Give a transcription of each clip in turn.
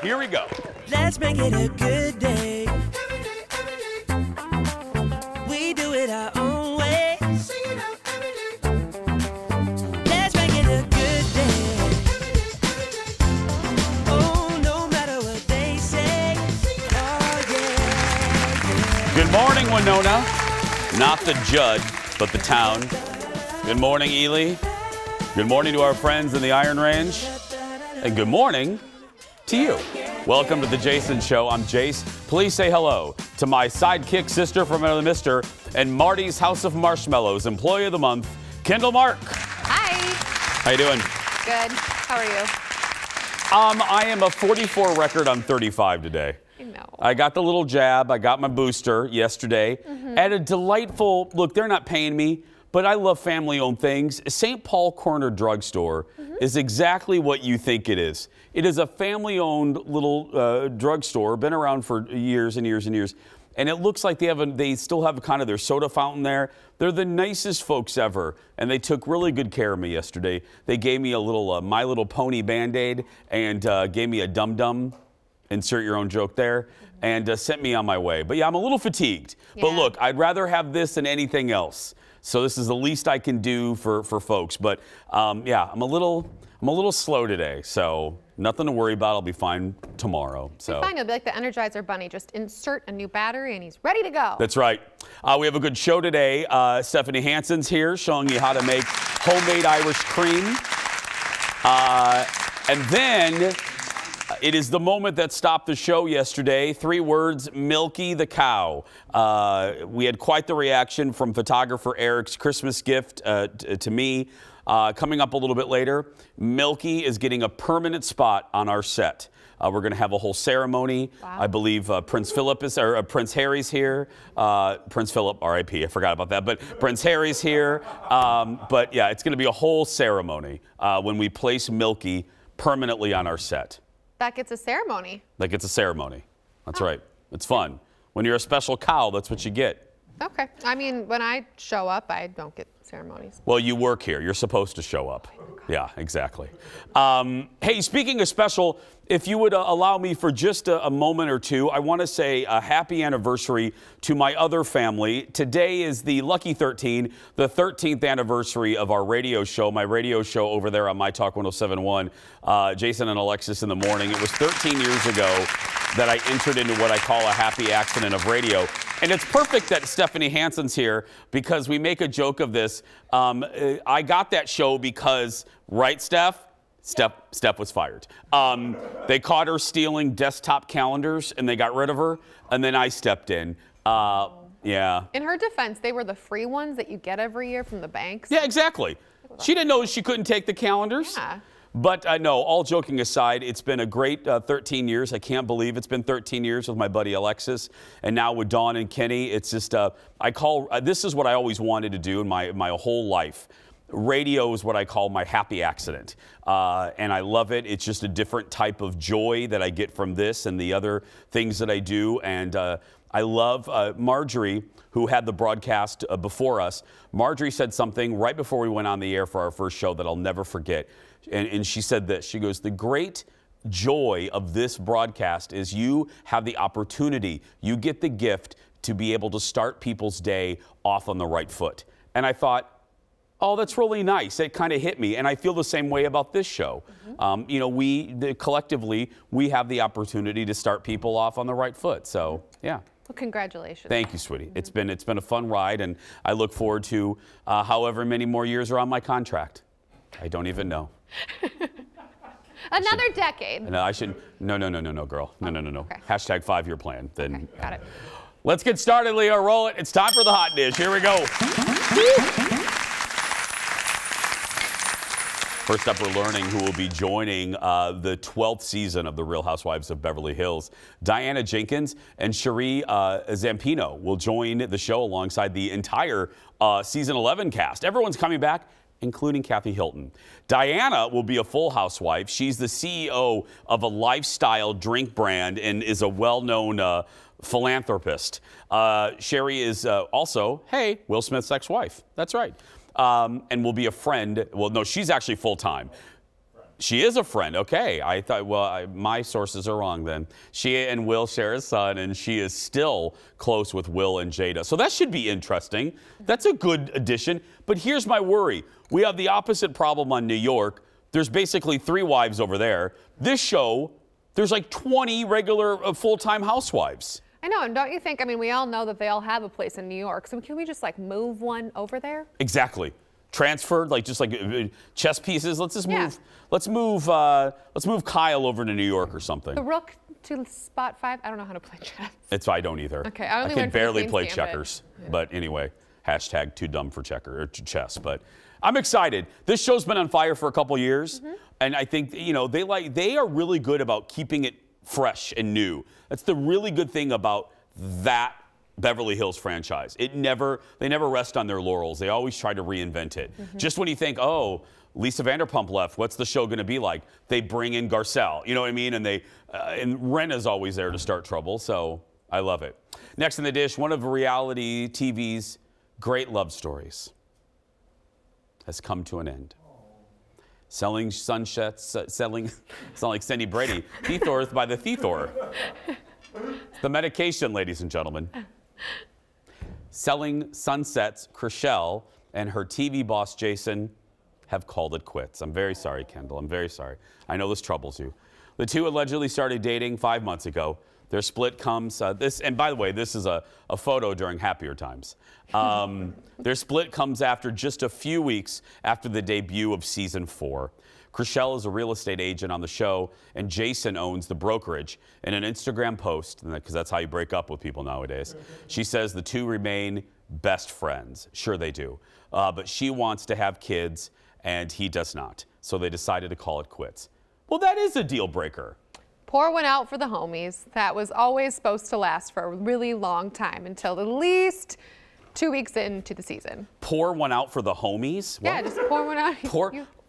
Here we go. Let's make it a good day. We do it our own way. Let's make it a good day. Oh, no matter what they say. Oh, yeah. Good morning, Winona. Not the Judd, but the town. Good morning, Ely. Good morning to our friends in the Iron Range. And good morning to you. Welcome to the Jason Show. I'm Jace. Please say hello to my sidekick sister from another mister and Marty's House of Marshmallows Employee of the Month, Kendall Mark. Hi. How you doing? Good. How are you? I am a 44 record on 35 today. I know. I got the little jab. I got my booster yesterday at a delightful, look, they're not paying me, but I love family-owned things. St. Paul Corner Drugstore is exactly what you think it is. It is a family-owned little drugstore, been around for years and years and years. And it looks like they still have kind of their soda fountain there. They're the nicest folks ever, and they took really good care of me yesterday. They gave me a little My Little Pony Band-Aid and gave me a Dum-Dum, insert your own joke there, and sent me on my way. But yeah, I'm a little fatigued. But Yeah. look, I'd rather have this than anything else. So this is the least I can do for folks. But yeah, I'm a little slow today, so nothing to worry about. I'll be fine tomorrow. So Fine, you'll be like the Energizer Bunny. Just insert a new battery and he's ready to go. that's right. We have a good show today. Stephanie Hansen's here showing you how to make homemade Irish cream. And then it is the moment that stopped the show yesterday. 3 words, Milky the cow. We had quite the reaction from photographer Eric's Christmas gift to me. Coming up a little bit later, Milky is getting a permanent spot on our set. We're going to have a whole ceremony. Wow. I believe Prince Harry's here. Prince Philip, R.I.P. I forgot about that. But Prince Harry's here. But yeah, it's going to be a whole ceremony when we place Milky permanently on our set. That gets a ceremony. Like it's a ceremony. That's right. It's fun. When you're a special cow, that's what you get. Okay. I mean, when I show up, I don't get ceremonies. Well, you work here. You're supposed to show up. Yeah, exactly. Hey, speaking of special, if you would allow me for just a moment or two, I want to say a happy anniversary to my other family. Today is the Lucky 13, the 13th anniversary of our radio show, my radio show over there on My Talk 107.1, Jason and Alexis in the Morning. It was 13 years ago that I entered into what I call a happy accident of radio. And it's perfect that Stephanie Hansen's here because we make a joke of this. I got that show because, right, Steph? Steph was fired. They caught her stealing desktop calendars and they got rid of her. And then I stepped in. Yeah. In her defense, they were the free ones that you get every year from the banks. Yeah, exactly. She didn't know she couldn't take the calendars. Yeah. But no, all joking aside, it's been a great 13 years. I can't believe it's been 13 years with my buddy Alexis. And now with Dawn and Kenny, it's just, this is what I always wanted to do in my whole life. Radio is what I call my happy accident. And I love it. It's just a different type of joy that I get from this and the other things that I do. And I love Marjorie, who had the broadcast before us. Marjorie said something right before we went on the air for our first show that I'll never forget. And she said this. She goes, the great joy of this broadcast is you have the opportunity, you get the gift to be able to start people's day off on the right foot. And I thought, oh, that's really nice. It kind of hit me. And I feel the same way about this show. You know, collectively, we have the opportunity to start people off on the right foot. So, yeah. Well, congratulations. Thank you, sweetie. It's been a fun ride, and I look forward to however many more years are on my contract. I don't even know. Another decade. No, I should. No, girl. No. Okay. Hashtag 5-year plan. Then. Okay, got it. Let's get started, Leo. Roll it. It's time for the hot dish. Here we go. First up, we're learning who will be joining the 12th season of The Real Housewives of Beverly Hills. Diana Jenkins and Cherie Zampino will join the show alongside the entire season 11 cast. Everyone's coming back, including Kathy Hilton. Diana will be a full housewife. She's the CEO of a lifestyle drink brand and is a well-known philanthropist. Cherie is also, hey, Will Smith's ex-wife. That's right. And will be a friend. Well, no, she's actually full-time. She is a friend. Okay. I thought, well, my sources are wrong then. She and Will share a son, and she is still close with Will and Jada. So that should be interesting. That's a good addition. But here's my worry. We have the opposite problem on New York. There's basically 3 wives over there. This show, there's like 20 regular full-time housewives. I know, and don't you think, I mean, we all know that they all have a place in New York, so can we just like move one over there? Exactly. Transferred, like just like chess pieces. Let's just Yeah. move. Let's move Kyle over to New York or something. The rook to spot 5? I don't know how to play chess. I don't either. Okay, I only can learned from barely Queen's play Gambit. checkers. But anyway, hashtag too dumb for chess. But I'm excited. This show's been on fire for a couple years, and I think they are really good about keeping it fresh and new. That's the really good thing about that Beverly Hills franchise. They never rest on their laurels. They always try to reinvent it. Just when you think, oh, Lisa Vanderpump left, what's the show going to be like? They bring in Garcelle, you know what I mean? And and Rena's always there to start trouble, so I love it. Next in the dish, one of reality TV's great love stories has come to an end. Selling sunsets, selling, it's not like Cindy Brady, Thethorth by the Thethor. It's the medication, ladies and gentlemen. Selling Sunsets, Chrishell and her TV boss, Jason, have called it quits. I'm very sorry, Kendall. I'm very sorry. I know this troubles you. The two allegedly started dating 5 months ago. Their split comes, and by the way, this is a photo during happier times. Their split comes after just a few weeks after the debut of season 4. Chrishell is a real estate agent on the show, and Jason owns the brokerage. In an Instagram post, because that's how you break up with people nowadays, she says the two remain best friends. Sure they do. But she wants to have kids, and he does not. So they decided to call it quits. Well, that is a deal breaker. Pour one out for the homies. That was always supposed to last for a really long time, until at least 2 weeks into the season. Pour one out for the homies? Yeah, What? just pour one out.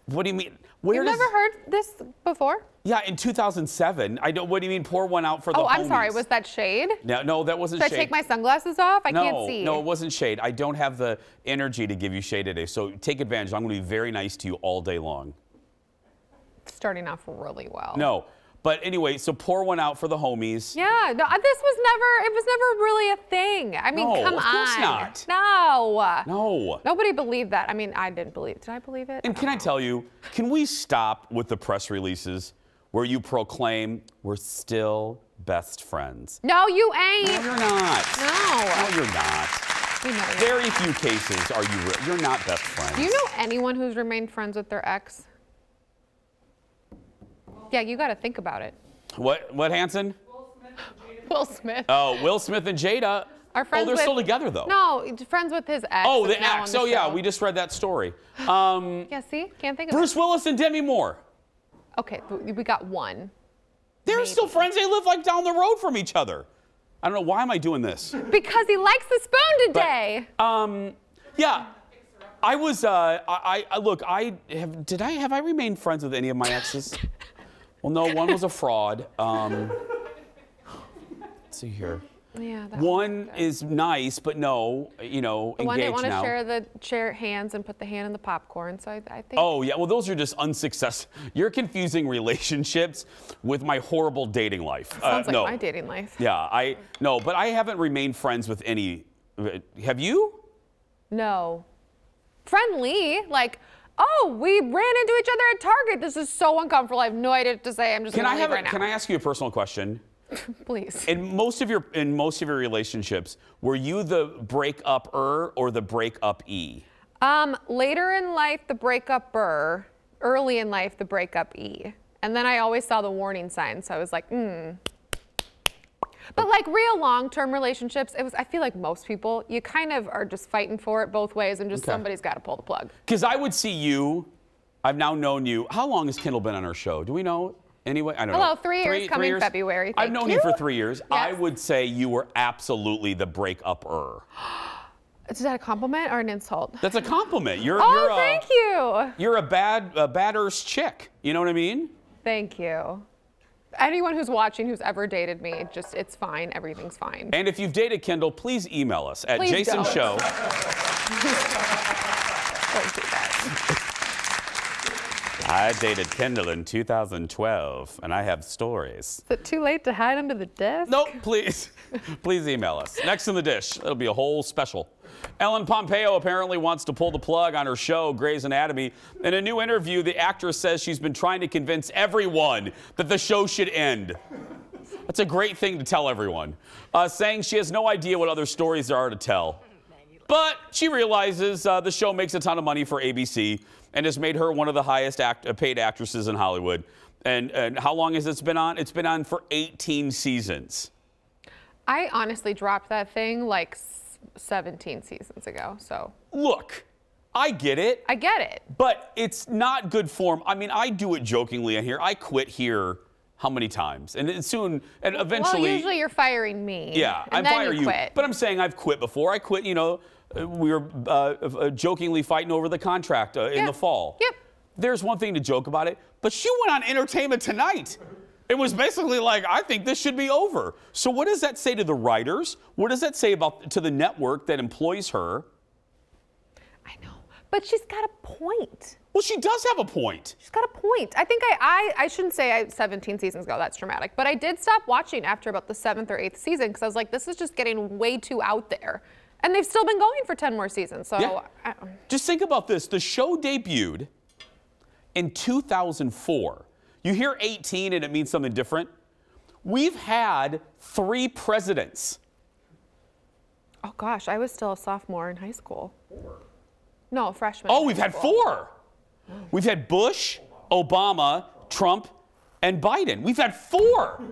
What do you mean? Where You've does, never heard this before? Yeah, in 2007. I don't. What do you mean? Pour one out for the homies? Oh, I'm sorry. Was that shade? No, that wasn't Should shade. I take my sunglasses off? I can't see. No, it wasn't shade. I don't have the energy to give you shade today. So take advantage. I'm going to be very nice to you all day long. Starting off really well. No. But anyway, so pour one out for the homies. Yeah, no, it was never really a thing. I mean, No, come of on. course not. No. No. Nobody believed that. I mean, I didn't believe. Did I believe it? And can I tell you, can we stop with the press releases where you proclaim we're still best friends? No, you ain't. No, you're not. No. No, you're not. We know you. Very few cases are you real. You're not best friends. Do you know anyone who's remained friends with their ex? Yeah, you got to think about it. What, Hanson? Will Smith. Oh, Will Smith and Jada. Are friends they're with, still together, though. No, friends with his ex. Oh, that's the now ex. on Oh, yeah, show. we just read that story. Yeah, see? Can't think of Bruce it. Willis and Demi Moore. Okay, we got one. They're Maybe. still friends. They live like down the road from each other. I don't know. Why am I doing this? Because he likes the spoon today. Yeah. I was, look, have I remained friends with any of my exes? Well, no, one was a fraud. Let's see here. Yeah, that One is nice, but no, the one engaged that want now. to share hands and put the hand in the popcorn. So I think. Oh, yeah. Well, those are just unsuccessful. You're confusing relationships with my horrible dating life. Sounds like no. my dating life. Yeah, no, but I haven't remained friends with any. Have you? No. Friendly, like, oh, we ran into each other at Target. This is so uncomfortable. I have no idea what to say. I'm just going to leave right now. Can I ask you a personal question? Please. In most of your relationships, were you the break-up-er or the break-up-e? Later in life, the breakup-er. Early in life, the breakup-e. And then I always saw the warning signs, so I was like, But like real long-term relationships, I feel like most people, you kind of are just fighting for it both ways, and just somebody's got to pull the plug. Because I would see you, I've now known you. How long has Kendall been on our show? Do we know? Anyway, I don't know. Hello, 3 years coming February. I've known you for 3 years. Yes. I would say you were absolutely the break-up-er. Is that a compliment or an insult? That's a compliment. Thank you. You're a bad-erse chick. You know what I mean? Thank you. Anyone who's watching who's ever dated me, it's fine. Everything's fine. And if you've dated Kendall, please email us at Please Jason don't. Show. Don't do that. I dated Kendall in 2012, and I have stories. Is it too late to hide under the desk? Nope, please. Please email us. Next in the dish, it'll be a whole special. Ellen Pompeo apparently wants to pull the plug on her show, Grey's Anatomy. In a new interview, the actress says she's been trying to convince everyone that the show should end. That's a great thing to tell everyone. Saying she has no idea what other stories there are to tell. But she realizes the show makes a ton of money for ABC and has made her one of the highest paid actresses in Hollywood. And how long has it been on? It's been on for 18 seasons. I honestly dropped that thing like 17 seasons ago, so. Look, I get it. I get it. But it's not good form. I mean, I do it jokingly in here. I quit here how many times? And soon, and eventually. Well, usually you're firing me. Yeah, and I then fire you. Quit. But I'm saying I've quit before. I quit, we were jokingly fighting over the contract in the fall. Yep. There's one thing to joke about it, but she went on Entertainment Tonight. It was basically like, I think this should be over. So what does that say to the writers? What does that say to the network that employs her? I know, but she's got a point. Well, she does have a point. She's got a point. I think I shouldn't say 17 seasons ago. That's dramatic. But I did stop watching after about the 7th or 8th season because I was like, this is just getting way too out there. And they've still been going for 10 more seasons. So yeah. Just think about this. The show debuted in 2004. You hear 18 and it means something different. We've had 3 presidents. Oh, gosh. I was still a sophomore in high school. 4. No, freshman. Oh, we've had 4. We've had Bush, Obama, Trump, and Biden. We've had 4.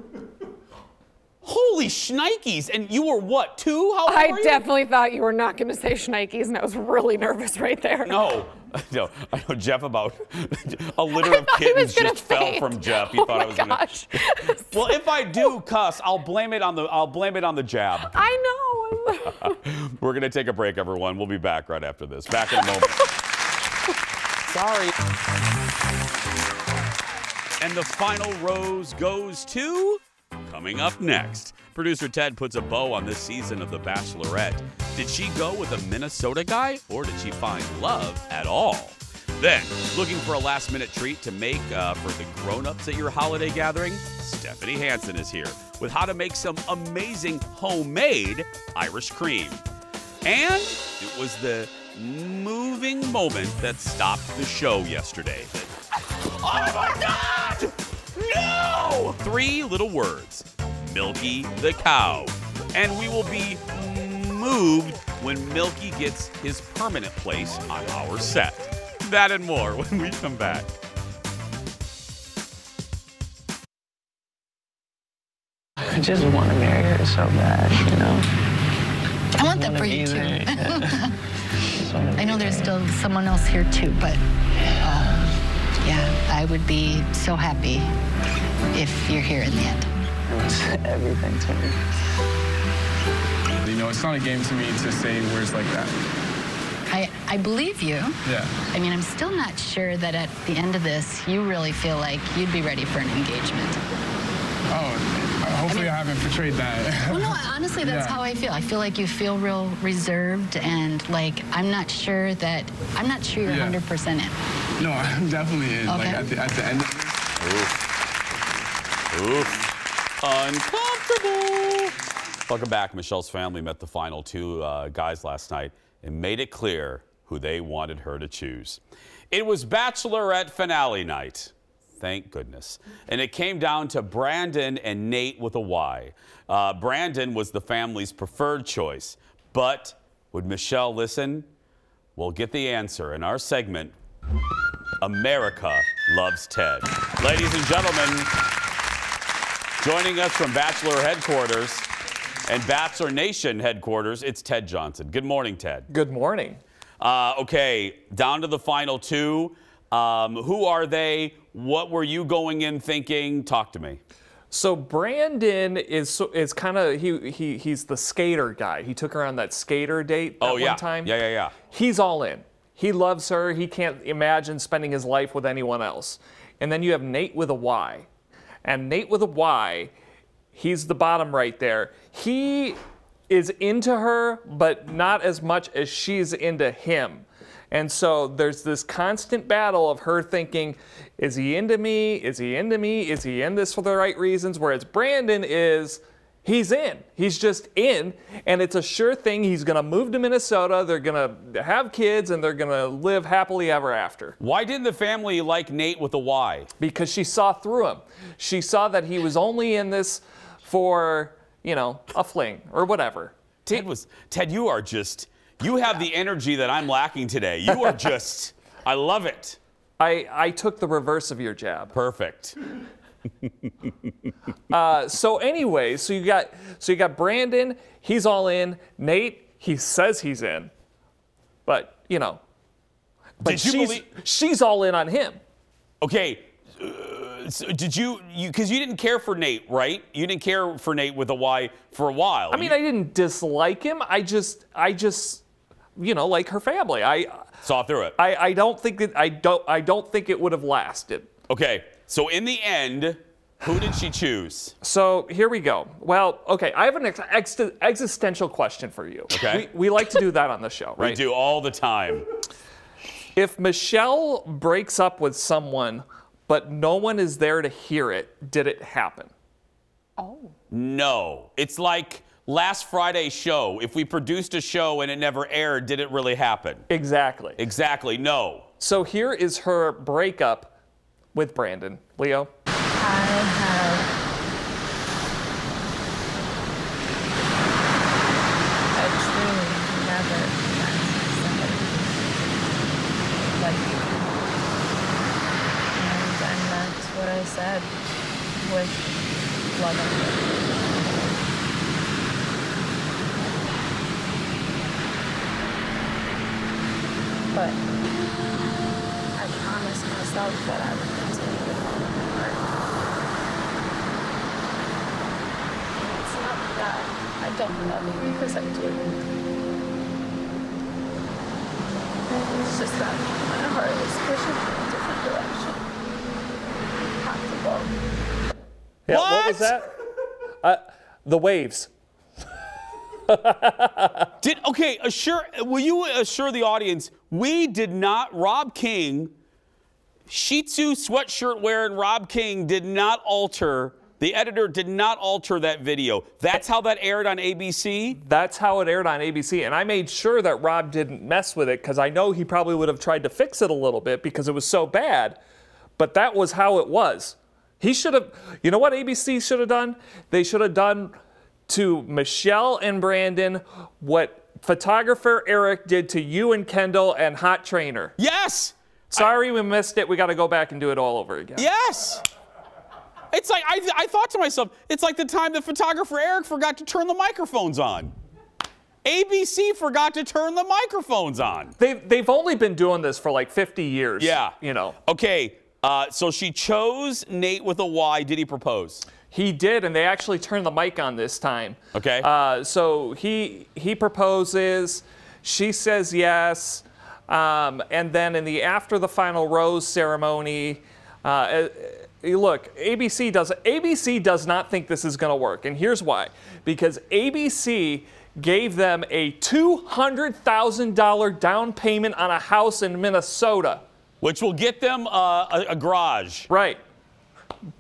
Holy shnikes. And you were what, 2? How old were you? Definitely thought you were not going to say shnikes, and I was really nervous right there. No, I know Jeff about a litter of kittens just fell from Jeff. He thought I was gonna. Well, if I do cuss, I'll blame it on the jab. I know. We're gonna take a break, everyone. We'll be back right after this. Back in a moment. Sorry. And the final rose goes to. Coming up next, producer Ted puts a bow on this season of The Bachelorette. Did she go with a Minnesota guy, or did she find love at all? Then, looking for a last-minute treat to make for the grown-ups at your holiday gathering? Stephanie Hansen is here with how to make some amazing homemade Irish cream. And it was the moving moment that stopped the show yesterday. Oh my God! No! 3 little words. Milky the cow. And we will be moved when Milky gets his permanent place on our set. That and more when we come back. I just want to marry her so bad, you know? I want that for you, too. Yeah. I know there's still someone else here, too, but yeah, I would be so happy if you're here in the end. It was everything to me. You know, it's not a game to me to say words like that. I believe you. Yeah. I mean, I'm still not sure that at the end of this, you really feel like you'd be ready for an engagement. Oh, hopefully I haven't portrayed that. Well, no, honestly, that's how I feel. I feel like you feel real reserved and like I'm not sure you're 100% in. No, I'm definitely in. Okay. Like at the end of this. Oof. Uncomfortable. Welcome back. Michelle's family met the final 2 guys last night and made it clear who they wanted her to choose. It was Bachelorette finale night. Thank goodness. And it came down to Brandon and Nate with a Y. Brandon was the family's preferred choice. But would Michelle listen? We'll get the answer in our segment, America Loves Ted. Ladies and gentlemen, joining us from Bachelor headquarters and Bachelor Nation headquarters, it's Ted Johnson. Good morning, Ted. Good morning. Okay, down to the final 2. Who are they? What were you going in thinking? Talk to me. So Brandon is kind of he's the skater guy. He took her on that skater date that one time. Yeah. He's all in. He loves her. He can't imagine spending his life with anyone else. And then you have Nate with a Y. And Nate with a Y, he's the bottom right there. He is into her, but not as much as she's into him. And so there's this constant battle of her thinking, is he into me? Is he into me? Is he in this for the right reasons? Whereas Brandon is, he's in. He's just in, and it's a sure thing. He's going to move to Minnesota. They're going to have kids, and they're going to live happily ever after. Why didn't the family like Nate with a Y? Because she saw through him. She saw that he was only in this for, you know, a fling or whatever. Ted, you are just, you have the energy that I'm lacking today. You are just, I love it. I took the reverse of your jab. Perfect. So anyway, so you got Brandon, he's all in. Nate, he says he's in, but you know, but she's all in on him. Okay, so did you because you didn't care for Nate, right? You didn't care for Nate with a Y for a while. I mean, I didn't dislike him. I just, you know, like her family. I saw through it. I don't think that I don't think it would have lasted. Okay, so in the end, who did she choose? So here we go. Well, okay, I have an existential question for you. Okay. We like to do that on the show, right? We do all the time. If Michelle breaks up with someone, but no one is there to hear it, did it happen? Oh. No. It's like last Friday's show. If we produced a show and it never aired, did it really happen? Exactly. Exactly, no. So here is her breakup with Brandon. Leo? I truly never met somebody like you. And I meant what I said with love and care. But I promised myself that I would continue to follow my heart. It's not that I don't love you, because I do. It's just that my heart is pushing me in a different direction. I have to go. Yeah, What was that? The waves. Will you assure the audience, we did not, Rob King, Shih Tzu sweatshirt wearing Rob King did not alter, the editor did not alter that video. That's how that aired on ABC? That's how it aired on ABC, and I made sure that Rob didn't mess with it because I know he probably would have tried to fix it a little bit because it was so bad, but that was how it was. He should have, you know what ABC should have done? They should have done to Michelle and Brandon what photographer Eric did to you and Kendall and Hot Trainer. Yes! Sorry we missed it. We got to go back and do it all over again. Yes! It's like, I thought to myself, it's like the time that photographer Eric forgot to turn the microphones on. ABC forgot to turn the microphones on. They've only been doing this for like 50 years. Yeah. You know. Okay, so she chose Nate with a Y. Did he propose? He did, and they actually turned the mic on this time. Okay. So he proposes, she says yes, and then in the after the final rose ceremony, look, ABC does not think this is going to work, and here's why. Because ABC gave them a $200,000 down payment on a house in Minnesota. Which will get them a garage. Right.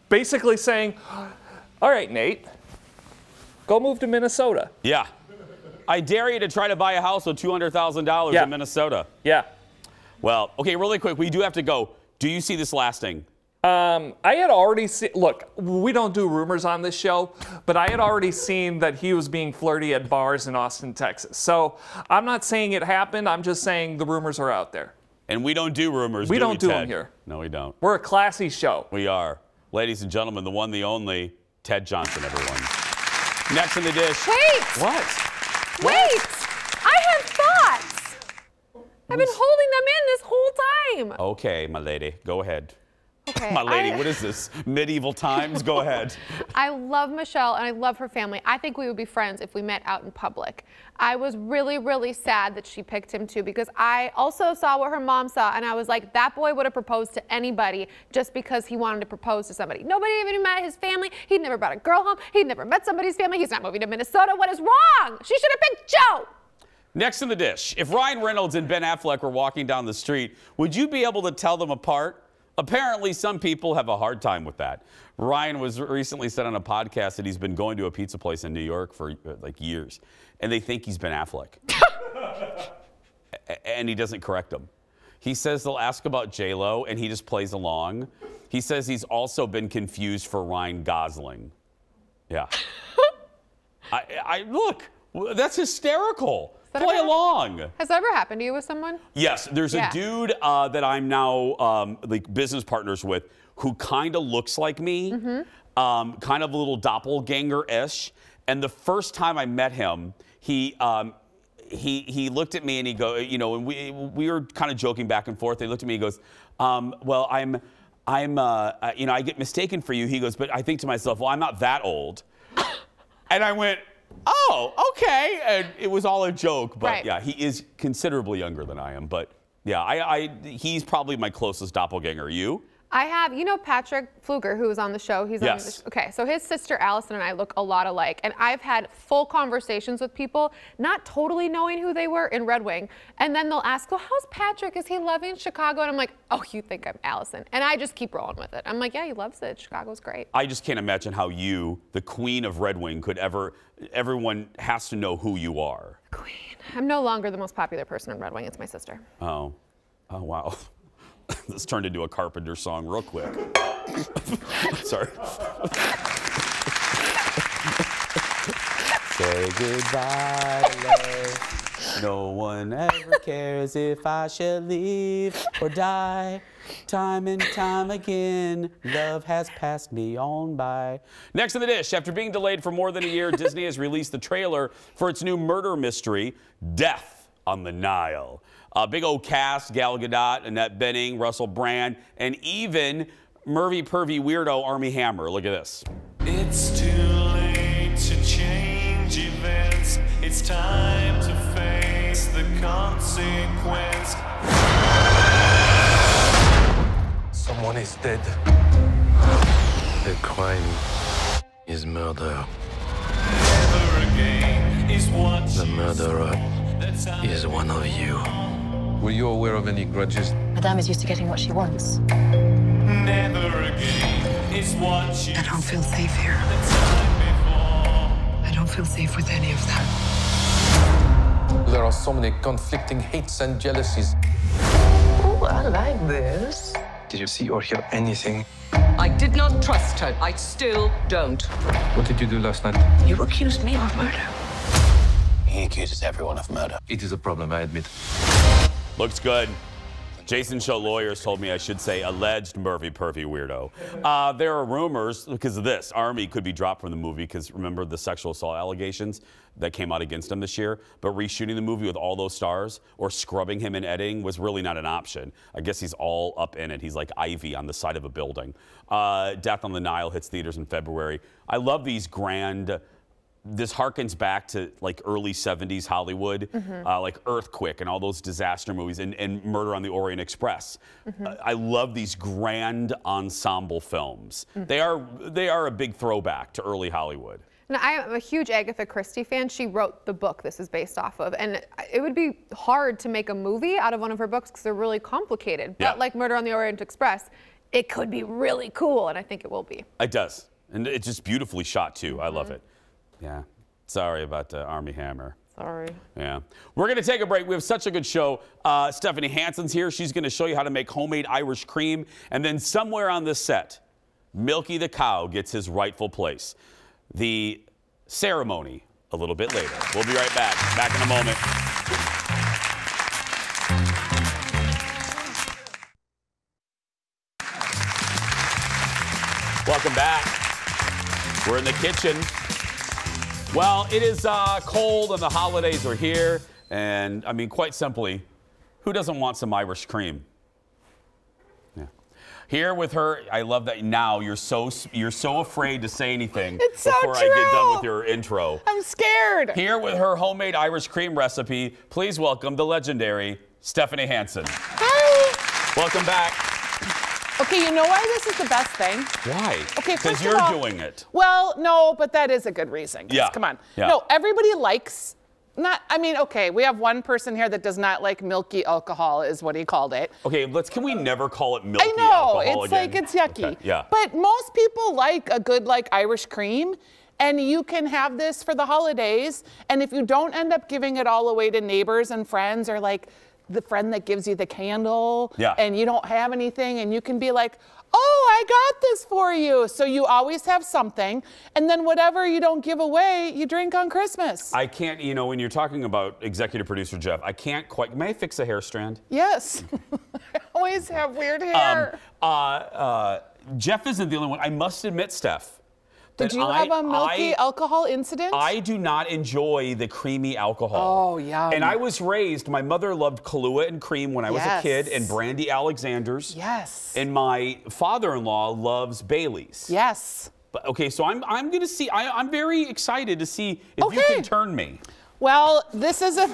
Basically saying, all right, Nate, go move to Minnesota. Yeah. I dare you to try to buy a house with $200,000 in Minnesota. Yeah. Well, okay, really quick, we do have to go. Do you see this lasting? I had already seen, look, we don't do rumors on this show, but I had already seen that he was being flirty at bars in Austin, Texas. So I'm not saying it happened. I'm just saying the rumors are out there. And we don't do rumors, We do don't do Ted? them here. No, we don't. We're a classy show. We are. Ladies and gentlemen, the one, the only, Ted Johnson, everyone. Next in the dish. Wait! What? Wait! I have thoughts! I've been holding them in this whole time. Okay, my lady, go ahead. Okay. My lady, what is this? Medieval times? Go ahead. I love Michelle and I love her family. I think we would be friends if we met out in public. I was really, really sad that she picked him too because I also saw what her mom saw and I was like, that boy would have proposed to anybody just because he wanted to propose to somebody. Nobody even met his family. He'd never brought a girl home. He'd never met somebody's family. He's not moving to Minnesota. What is wrong? She should have picked Joe. Next in the dish, if Ryan Reynolds and Ben Affleck were walking down the street, would you be able to tell them apart? Apparently, some people have a hard time with that. Ryan was recently said on a podcast that he's been going to a pizza place in New York for like years, and they think he's Ben Affleck. And he doesn't correct them. He says they'll ask about J-Lo, and he just plays along. He says he's also been confused for Ryan Gosling. Yeah. Look, that's hysterical. Play along. Has that ever happened to you with someone? Yes, there's a dude that I'm now like business partners with who kind of looks like me, kind of a little doppelganger-ish. And the first time I met him, he looked at me and he and we were kind of joking back and forth. He looked at me, he goes, well, I get mistaken for you. He goes, but I think to myself, well, I'm not that old. And I went, oh, okay. And it was all a joke, but yeah, he is considerably younger than I am. But yeah, he's probably my closest doppelganger. You? I have, Patrick Pfluger, who was on the show. He's on okay, so his sister Allison and I look a lot alike, and I've had full conversations with people, not totally knowing who they were in Red Wing, and then they'll ask, well, how's Patrick? Is he loving Chicago? And I'm like, oh, you think I'm Allison? And I just keep rolling with it. I'm like, yeah, he loves it. Chicago's great. I just can't imagine how you, the queen of Red Wing, could ever, everyone has to know who you are. Queen. I'm no longer the most popular person in Red Wing. It's my sister. Oh, wow. This turned into a Carpenter song real quick. Sorry. Say goodbye, love. No one ever cares if I shall leave or die. Time and time again, love has passed me on by. Next in the dish, after being delayed for more than a year, Disney has released the trailer for its new murder mystery, Death on the Nile. Big old cast, Gal Gadot, Annette Bening, Russell Brand, and even Mervy Pervy Weirdo Armie Hammer. Look at this. It's too late to change events. It's time to face the consequence. Someone is dead. The crime is murder. Never again is what The murderer is one of you. Were you aware of any grudges? Madame is used to getting what she wants. never again is what you I don't feel safe here. I don't feel safe with any of them. There are so many conflicting hates and jealousies. Oh, I like this. Did you see or hear anything? I did not trust her. I still don't. What did you do last night? You accused me of murder. He accuses everyone of murder. It is a problem, I admit. Looks good. Jason Show lawyers told me I should say alleged Mervy Pervy weirdo. There are rumors because of this. Armie could be dropped from the movie because remember the sexual assault allegations that came out against him this year. But reshooting the movie with all those stars or scrubbing him in editing was really not an option. I guess he's all up in it. He's like Ivy on the side of a building. Death on the Nile hits theaters in February. I love these grand. This harkens back to like early 70s Hollywood, like Earthquake and all those disaster movies and Murder on the Orient Express. I love these grand ensemble films. They are a big throwback to early Hollywood. And I am a huge Agatha Christie fan. She wrote the book this is based off of. And it would be hard to make a movie out of one of her books because they're really complicated. Yeah. But like Murder on the Orient Express, it could be really cool, and I think it will be. It does. And it's just beautifully shot, too. I love it. Yeah. Sorry about Armie Hammer. Sorry. Yeah. We're going to take a break. We have such a good show. Stephanie Hansen's here. She's going to show you how to make homemade Irish cream. And then somewhere on this set, Milky the cow gets his rightful place. The ceremony a little bit later. We'll be right back. Back in a moment. Welcome back. We're in the kitchen. Well, it is cold and the holidays are here. And I mean, quite simply, who doesn't want some Irish cream? Yeah. Here with her, I love that now you're so afraid to say anything before I get done with your intro. I'm scared. Here with her homemade Irish cream recipe, please welcome the legendary Stephanie Hansen. Hi. Welcome back. Okay, you know why this is the best thing? Why? Okay, because first you're doing it. Well, no, but that is a good reason. Yeah. Come on. Yeah. No, everybody likes Okay, we have one person here that does not like milky alcohol, is what he called it. Okay, can we never call it milky I know, alcohol it's again? like, it's yucky. Okay, yeah. But most people like a good, like, Irish cream, and you can have this for the holidays, and if you don't end up giving it all away to neighbors and friends, or like the friend that gives you the candle, and you don't have anything, and you can be like, oh, I got this for you. So you always have something, and then whatever you don't give away, you drink on Christmas. I can't, when you're talking about executive producer Jeff, I can't quite, may I fix a hair strand? Yes. I always have weird hair. Jeff isn't the only one. I must admit, Steph. Did you have a milky alcohol incident? I do not enjoy the creamy alcohol. Oh, yum. And I was raised, my mother loved Kahlua and cream when I was a kid, and Brandy Alexander's. Yes. And my father-in-law loves Bailey's. Yes. But, okay, so I'm going to see, I'm very excited to see if you can turn me. Well, this is a...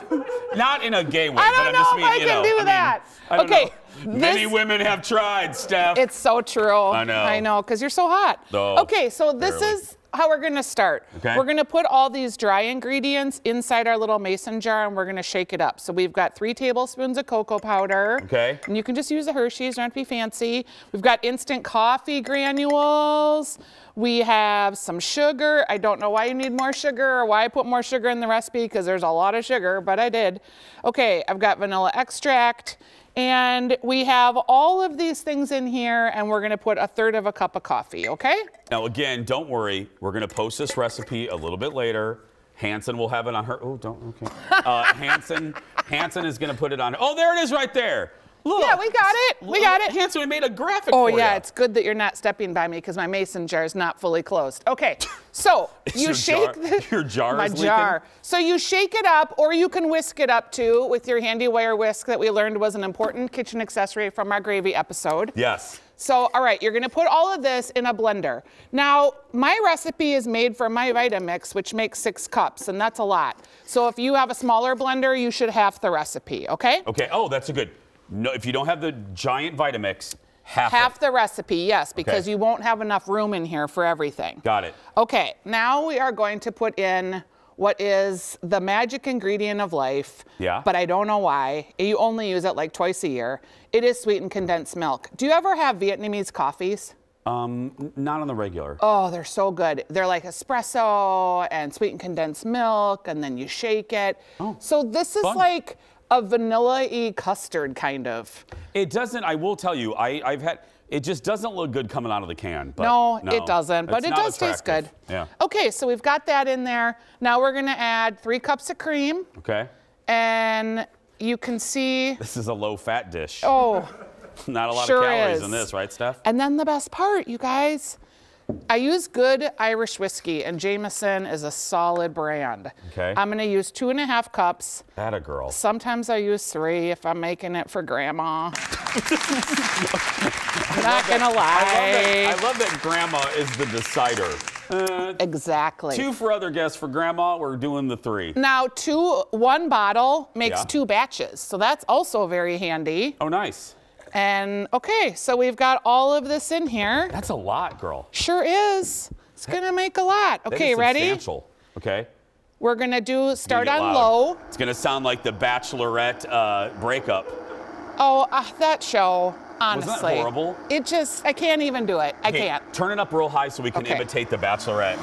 Not in a gay way, I but don't I'm know just if meaning, I can do that. I don't Okay. know. Many women have tried, Steph. It's so true. I know. I know, because you're so hot. Oh, okay, so this is how we're going to start. Okay. We're going to put all these dry ingredients inside our little mason jar, and we're going to shake it up. So we've got 3 tablespoons of cocoa powder. Okay. And you can just use a Hershey's, don't have to be fancy. We've got instant coffee granules. We have some sugar. I don't know why you need more sugar or why I put more sugar in the recipe, because there's a lot of sugar, but I did. Okay, I've got vanilla extract. And we have all of these things in here, and we're going to put 1/3 of a cup of coffee, okay? Now, again, don't worry. We're going to post this recipe a little bit later. Hanson will have it on her. Oh, don't. Okay. Hanson is going to put it on. Oh, there it is right there. Look. Yeah, we got it. We got it. Hanson, we made a graphic Oh, for yeah, you. it's good that you're not stepping by me because my mason jar is not fully closed. Okay, so you shake your jar my is leaking? jar. So you shake it up, or you can whisk it up too with your handy wire whisk that we learned was an important kitchen accessory from our gravy episode. Yes. So, all right, you're gonna put all of this in a blender. Now, my recipe is made for my Vitamix, which makes 6 cups, and that's a lot. So if you have a smaller blender, you should half the recipe, okay? Okay, oh, that's a good. No, if you don't have the giant Vitamix, half the recipe, yes, because you won't have enough room in here for everything. Got it. Okay, now we are going to put in what is the magic ingredient of life. Yeah. But I don't know why. You only use it like twice a year. It is sweetened condensed milk. Do you ever have Vietnamese coffees? Not on the regular. Oh, they're so good. They're like espresso and sweetened condensed milk, and then you shake it. Oh, so this is like a vanilla-y custard, kind of. It doesn't, I will tell you, I've had, it just doesn't look good coming out of the can. But no, it doesn't, but it's it not does taste good. attractive. Yeah. Okay, so we've got that in there. Now we're gonna add 3 cups of cream. Okay. And you can see. This is a low-fat dish. Oh. Not a lot sure of calories is. in this, right, Steph? And then the best part, you guys. I use good Irish whiskey, and Jameson is a solid brand. Okay. I'm gonna use 2.5 cups. Atta girl. Sometimes I use 3 if I'm making it for grandma. Not gonna lie. I love that grandma is the decider. Exactly. 2 for other guests. For grandma, we're doing the 3. Now, 1 bottle makes Yeah. 2 batches, so that's also very handy. Oh, nice. And okay, so we've got all of this in here. That's a lot, girl. Sure is. It's gonna make a lot. That Okay, is ready? substantial. Okay. We're gonna start Get on loud. low. It's gonna sound like the Bachelorette breakup. Oh, that show, honestly. Wasn't that horrible? I can't even do it. I Okay, can't. Turn it up real high so we can Okay. imitate the Bachelorette.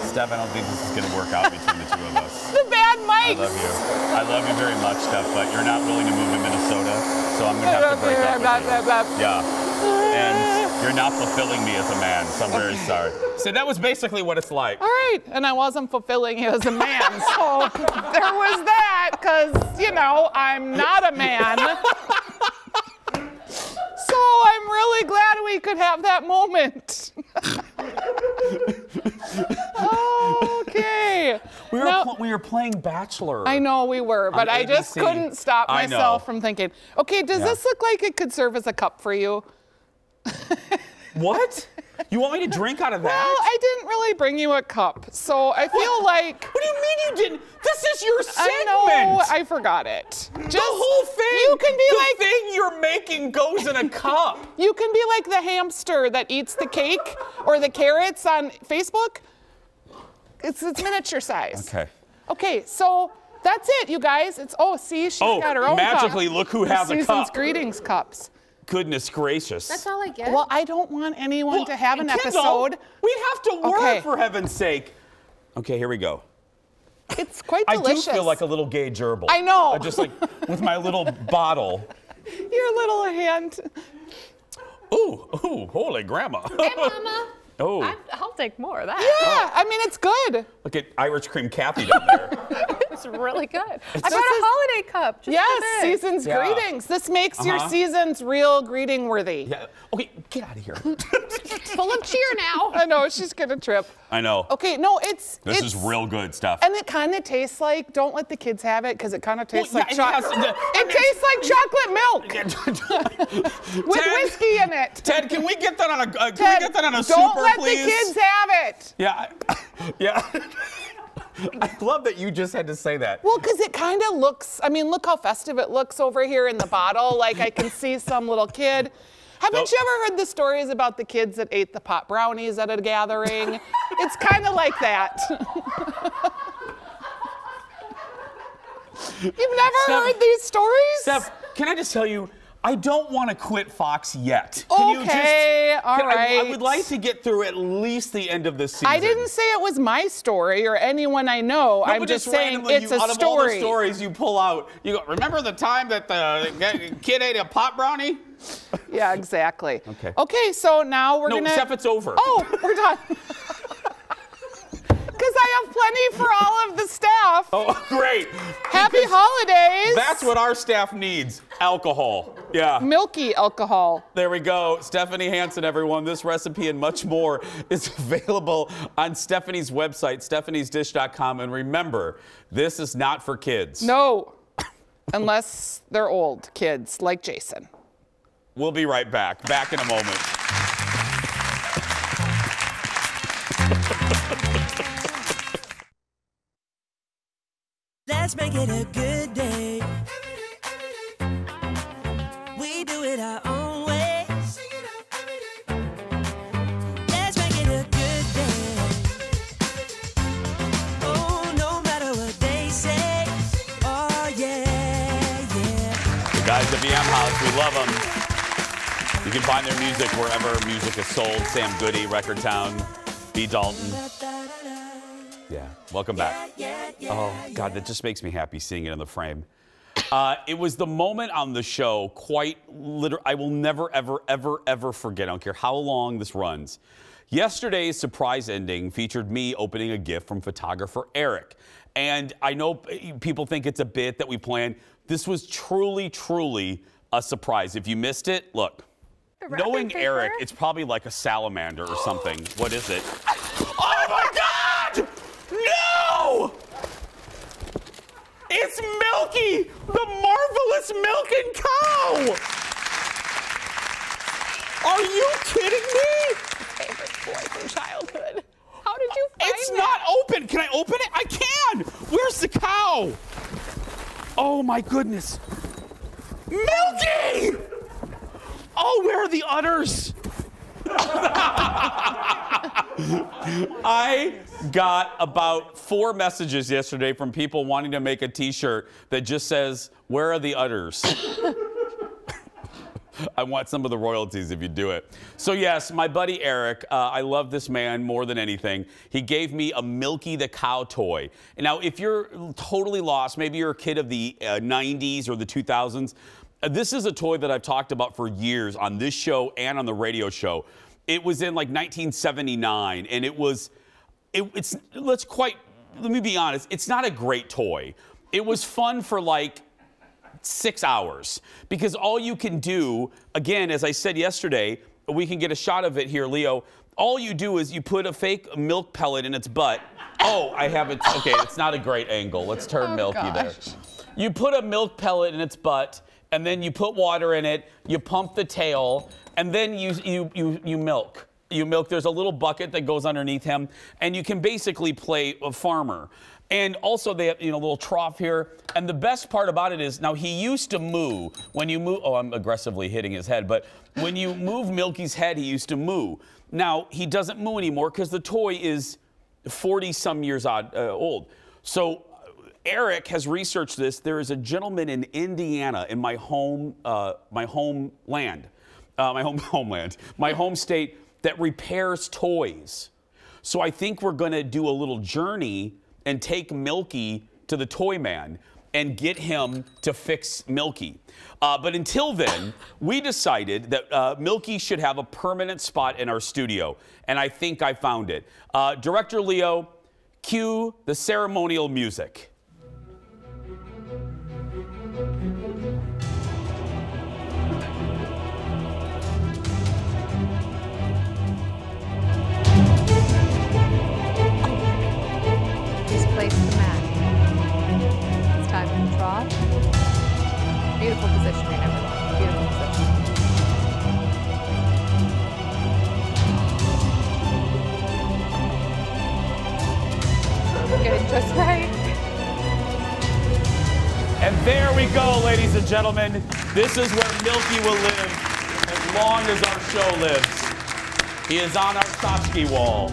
Steph, I don't think this is gonna work out between the 2 of us. The bad I mics. love you. I love you very much, Steph, but you're not willing to move to Minnesota, so I'm gonna have to break up with you. Yeah. And you're not fulfilling me as a man, so I'm very sorry. So that was basically what it's like. All right, and I wasn't fulfilling you as a man, so there was that, because, I'm not a man. So I'm really glad we could have that moment. Okay. We were playing Bachelor. I know we were, but On I just ABC. couldn't stop I know. myself from thinking, okay, does this look like it could serve as a cup for you? What? You want me to drink out of that? Well, I didn't really bring you a cup, so I feel like... What do you mean you didn't? This is your segment. I know, I forgot it. The whole thing. You can be the thing you're making goes in a cup. You can be like the hamster that eats the cake or the carrots on Facebook. It's miniature size. Okay. Okay, so That's it, you guys. It's see, she's got her own magically, cup. look who The has a Season's cup. Greetings cups. Goodness gracious. That's all I get. Well, I don't want anyone to have an Kendall, episode. We have to work, Okay. for heaven's sake. Okay, here we go. It's quite delicious. I do feel like a little gay gerbil. I know. Just like with my little bottle. Your little hand. Ooh, holy grandma. Hey, Mama. Oh. I'll take more of that. Yeah, I mean, it's good. Look at Irish cream Kathy down there. It's really good. I got a holiday cup. Just Yes, for this. Season's Yeah. greetings. This makes your Uh-huh. seasons real greeting worthy. Yeah. Okay, get out of here. Full of cheer now. I know, she's gonna trip. I know. Okay, no, it's This is real good stuff. And it kind of tastes like, don't let the kids have it because it kind of tastes like yeah, chocolate. It tastes like chocolate milk with whiskey in it. Ted, can we get that on a can we Ted, get that on a don't super, let please? the kids have it. Yeah. Yeah. I love that you just had to say that. Well, because it kind of looks, I mean, look how festive it looks over here in the bottle. Like I can see some little kid. Haven't you ever heard the stories about the kids that ate the pot brownies at a gathering? It's kind of like that. You've never heard these stories? Steph, can I just tell you, I don't want to quit Fox yet. Okay, all right. I would like to get through at least the end of this season. I didn't say it was my story or anyone I know. No, I'm but just saying randomly, it's a out of all the story. stories you pull out, you go, remember the time that the kid ate a pot brownie? Yeah, exactly. Okay. Okay, so now we're No, gonna. Steph, it's over. Oh, we're done. Because I have plenty for all of the staff. Oh, great. Happy holidays. That's what our staff needs, alcohol. Yeah. Milky alcohol. There we go. Stephanie Hansen, everyone. This recipe and much more is available on Stephanie's website, stephaniesdish.com. And remember, this is not for kids. No, unless they're old kids like Jason. We'll be right back. Back in a moment. Let's make it a good day. We do it our own way. Let's make it a good day. Oh, no matter what they say. Oh, yeah. The guys at BM House, we love them. You can find their music wherever music is sold. Sam Goody, Record Town, B. Dalton. Yeah, welcome back. Oh, God, that just makes me happy seeing it in the frame. It was the moment on the show, quite literally, I will never, ever, ever, ever forget. I don't care how long this runs. Yesterday's surprise ending featured me opening a gift from photographer Eric. And I know people think it's a bit that we planned. This was truly, truly a surprise. If you missed it, look. Knowing Eric, it's probably like a salamander or something. What is it? Oh, my God! No! It's Milky, the marvelous milking cow! Are you kidding me? Favorite boy from childhood. How did you find It's that? not open. Can I open it? I can. Where's the cow? Oh, my goodness. Milky! Oh, where are the udders? I got about 4 messages yesterday from people wanting to make a t-shirt that just says, "Where are the udders?" I want some of the royalties if you do it. So yes, my buddy Eric, I love this man more than anything. He gave me a Milky the Cow toy. And now, if you're totally lost, maybe you're a kid of the 90s or the 2000s, this is a toy that I've talked about for years on this show and on the radio show. It was in like 1979, and let me be honest, it's not a great toy. It was fun for like 6 hours because all you can do, again, as I said yesterday, we can get a shot of it here, Leo. All you do is you put a fake milk pellet in its butt. Oh, I have it. Okay, it's not a great angle. Let's turn Milky there. You put a milk pellet in its butt, and then you put water in it. You pump the tail, and then you milk. You milk. There's a little bucket that goes underneath him, and you can basically play a farmer. And also they have a little trough here. And the best part about it is now he used to moo. When you moo, oh, I'm aggressively hitting his head, but when you move Milky's head, he used to moo. Now he doesn't moo anymore because the toy is 40 some years old. So Eric has researched this. There is a gentleman in Indiana, in my home state, that repairs toys. So I think we're going to do a little journey and take Milky to the toy man and get him to fix Milky. But until then, we decided that Milky should have a permanent spot in our studio, and I think I found it. Director Leo, cue the ceremonial music. He's placed the mat. It's time for the trot. Beautiful positioning, everyone. Beautiful positioning. Get it just right. And there we go, ladies and gentlemen. This is where Milky will live as long as our show lives. He is on our tchotchke wall,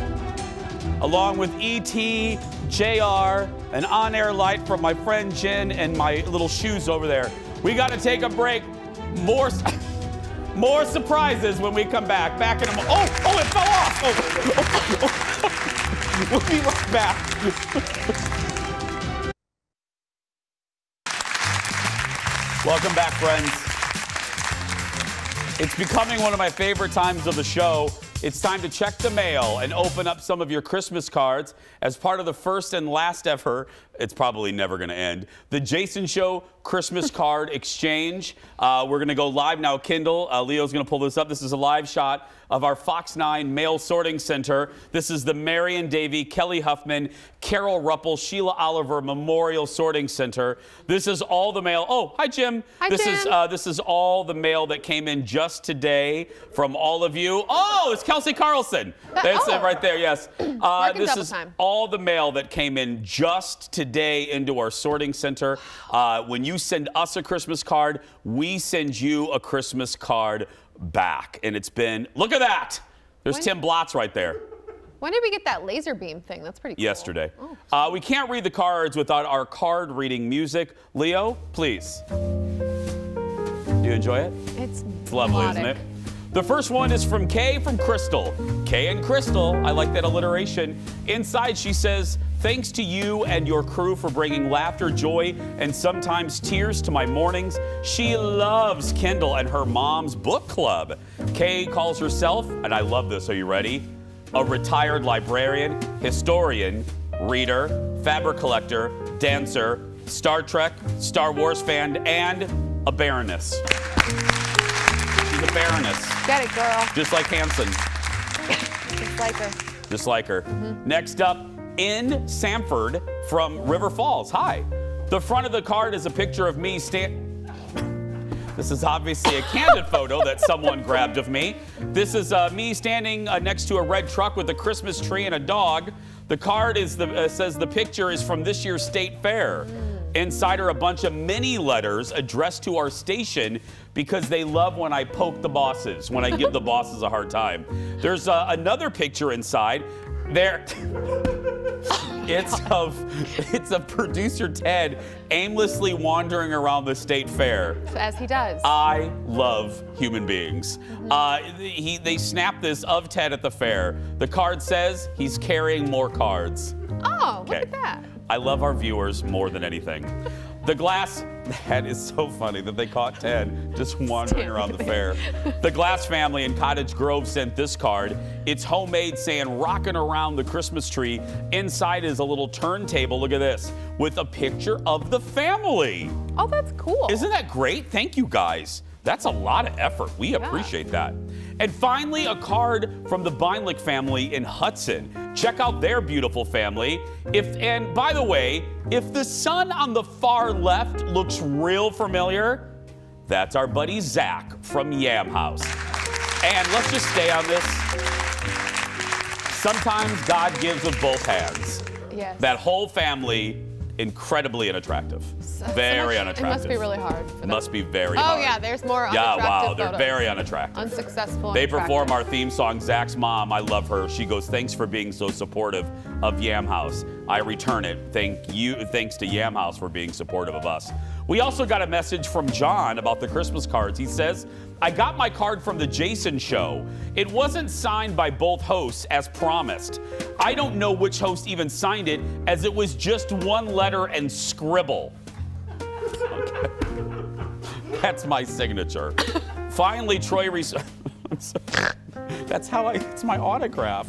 along with E.T., JR, an on-air light from my friend Jen, and my little shoes over there. We got to take a break. More surprises when we come back. Back in a moment. Oh, it fell off. We'll be right back. Welcome back, friends. It's becoming one of my favorite times of the show. It's time to check the mail and open up some of your Christmas cards as part of the first and last ever, it's probably never going to end, the Jason Show Christmas Card Exchange. We're going to go live now, Kindle. Leo's going to pull this up. This is a live shot of our Fox 9 Mail Sorting Center. This is the Marion Davey, Kelly Huffman, Carol Ruppel, Sheila Oliver Memorial Sorting Center. This is all the mail. Oh, hi, Jim. Hi, Jim. This is all the mail that came in just today from all of you. Oh, it's Kelsey Carlson. That's it right there, yes. This is all the mail that came in just today into our sorting center. When you send us a Christmas card, we send you a Christmas card back. And it's been, look at that. There's Tim Blotz right there. When did we get that laser beam thing? That's pretty cool. Yesterday. Oh. We can't read the cards without our card reading music. Leo, please. Do you enjoy it? It's lovely, isn't it? The first one is from Kay from Crystal. Kay and Crystal, I like that alliteration. Inside she says, thanks to you and your crew for bringing laughter, joy, and sometimes tears to my mornings. She loves Kindle and her mom's book club. Kay calls herself, and I love this, are you ready? A retired librarian, historian, reader, fabric collector, dancer, Star Trek, Star Wars fan, and a baroness. She's a baroness. Get it, girl. Just like Hanson. Just like her. Just like her. Next up, in Sanford from River Falls. Hi. The front of the card is a picture of me This is obviously a candid photo that someone grabbed of me. This is me standing next to a red truck with a Christmas tree and a dog. The card is says the picture is from this year's state fair. Inside are a bunch of mini letters addressed to our station because they love when I poke the bosses, when I give the bosses a hard time. There's another picture inside. There, it's of producer Ted aimlessly wandering around the state fair. As he does. I love human beings. They snapped this of Ted at the fair. The card says he's carrying more cards. Oh, look at that. I love our viewers more than anything. The Glass, that is so funny that they caught Ted just wandering around the fair. The Glass family in Cottage Grove sent this card. It's homemade, saying rocking around the Christmas tree. Inside is a little turntable, look at this, with a picture of the family. Oh, that's cool. Isn't that great? Thank you guys. That's a lot of effort. We appreciate that. And finally, a card from the Beinlich family in Hudson. Check out their beautiful family. And by the way, if the sun on the far left looks real familiar, that's our buddy Zach from Yam House. And let's just stay on this. Sometimes God gives with both hands. Yes. That whole family, incredibly unattractive. Very It unattractive. must be really hard. For them. Must be very Oh hard. yeah, there's more Yeah, unattractive wow, they're photos. very unattractive. Unsuccessful. They unattractive. perform our theme song, Zach's mom. I love her. She goes, thanks for being so supportive of Yam House. I return it. Thanks to Yam House for being supportive of us. We also got a message from John about the Christmas cards. He says, I got my card from the Jason Show. It wasn't signed by both hosts as promised. I don't know which host even signed it, as it was just one letter and scribble. Okay. That's my signature. Finally, Troy That's it's my autograph.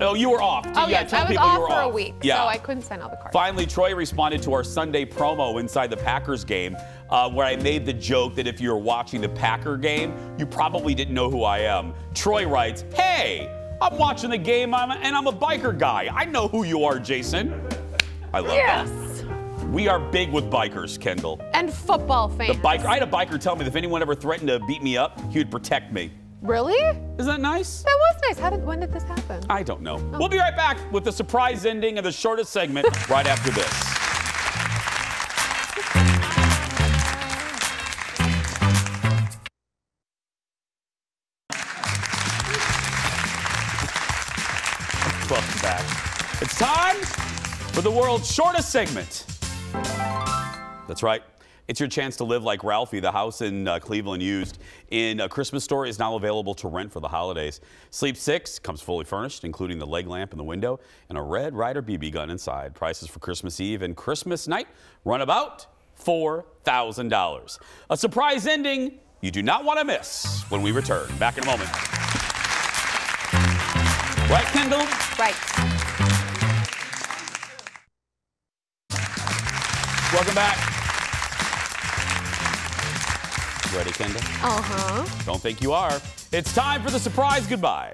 Oh, you were off. Oh, yeah, yes, tell I was people off you were for off. a week, Yeah. so I couldn't sign all the cards. Finally, Troy responded to our Sunday promo inside the Packers game, where I made the joke that if you were watching the Packer game, you probably didn't know who I am. Troy writes, hey, I'm watching the game and I'm a biker guy. I know who you are, Jason. I love that. We are big with bikers, Kendall. And football fans. I had a biker tell me that if anyone ever threatened to beat me up, he would protect me. Really? Isn't that nice? That was nice. When did this happen? I don't know. We'll be right back with the surprise ending of the shortest segment right after this. Welcome back. It's time for the world's shortest segment. That's right. It's your chance to live like Ralphie. The house in Cleveland used in A Christmas Story is now available to rent for the holidays. Sleep 6 comes fully furnished, including the leg lamp in the window and a Red Ryder BB gun inside. Prices for Christmas Eve and Christmas night run about $4,000. A surprise ending you do not want to miss when we return. Back in a moment. Right, Kendall? Right. Welcome back. Ready, Kendall? Uh-huh. Don't think you are. It's time for the surprise goodbye.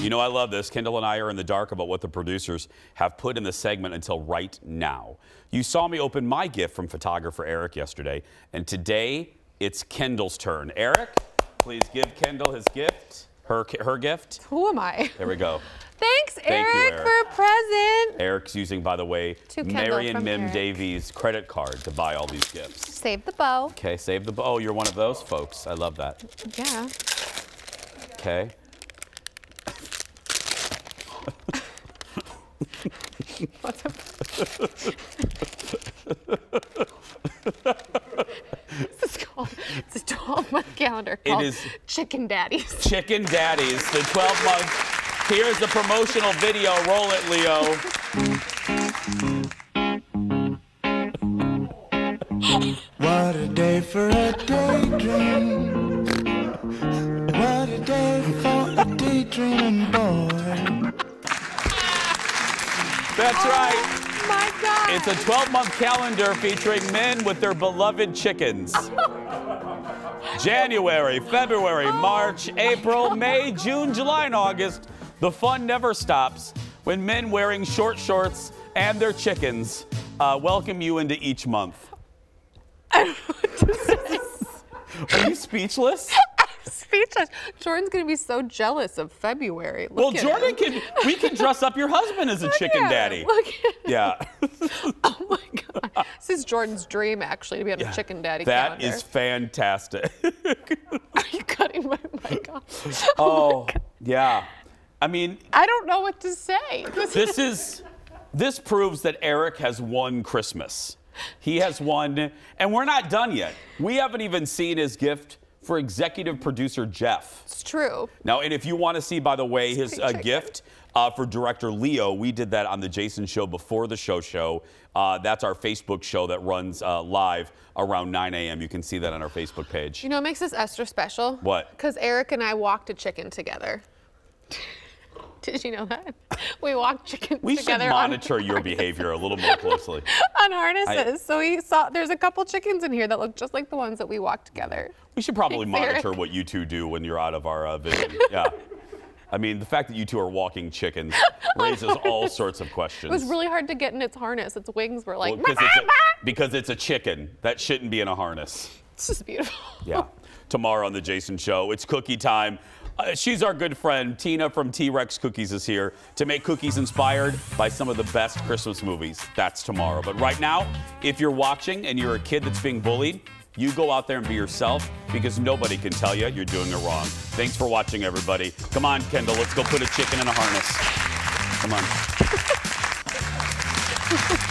You know I love this. Kendall and I are in the dark about what the producers have put in the segment until right now. You saw me open my gift from photographer Eric yesterday, and today it's Kendall's turn. Eric, please give Kendall his gift, her gift. Who am I? There we go. Thanks, Thank you, Eric, Eric. for a present. Eric's using, by the way, To Kendall Mary and from Mim Eric. Davies' credit card to buy all these gifts. Save the bow. Okay, save the. Oh, you're one of those folks. I love that. Yeah. Okay. What's up? This is called, it's a 12-month calendar called is- Chicken Daddies. Chicken Daddies, the 12 months. Here's the promotional video. Roll it, Leo. What a day for a daydream. What a day for a daydreaming boy. That's right. My God. It's a 12-month calendar featuring men with their beloved chickens. January, February, March, April, May, June, July, and August. The fun never stops when men wearing short shorts and their chickens welcome you into each month. Are you speechless? Speechless. Jordan's gonna be so jealous of February. Well, Look at Jordan him. we can dress up your husband as a chicken at daddy. him. Look at him. Yeah. Oh my God. This is Jordan's dream, actually, to be on a chicken daddy That calendar. is fantastic. Are you cutting my mic off? Oh, yeah. I mean, I don't know what to say. this proves that Eric has won Christmas. He has won, and we're not done yet. We haven't even seen his gift for executive producer Jeff. It's true. Now, and if you want to see, by the way, his gift for director Leo, we did that on the Jason Show before the show. That's our Facebook show that runs live around 9 a.m. You can see that on our Facebook page. You know what makes this extra special? What? Because Eric and I walked a chicken together. Did you know that? We walked chickens We should together monitor your behavior a little more closely. on harnesses. So he saw there's a couple chickens in here that look just like the ones that we walked together. We should probably Thanks, Eric. monitor what you two do when you're out of our vision. Yeah. I mean, the fact that you two are walking chickens raises all sorts of questions. It was really hard to get in its harness. Its wings were like, Well, because it's a chicken. That shouldn't be in a harness. It's just beautiful. Yeah. Tomorrow on the Jason Show, it's cookie time. She's our good friend. Tina from T-Rex Cookies is here to make cookies inspired by some of the best Christmas movies. That's tomorrow. But right now, if you're watching and you're a kid that's being bullied, you go out there and be yourself because nobody can tell you you're doing it wrong. Thanks for watching, everybody. Come on, Kendall, let's go put a chicken in a harness. Come on.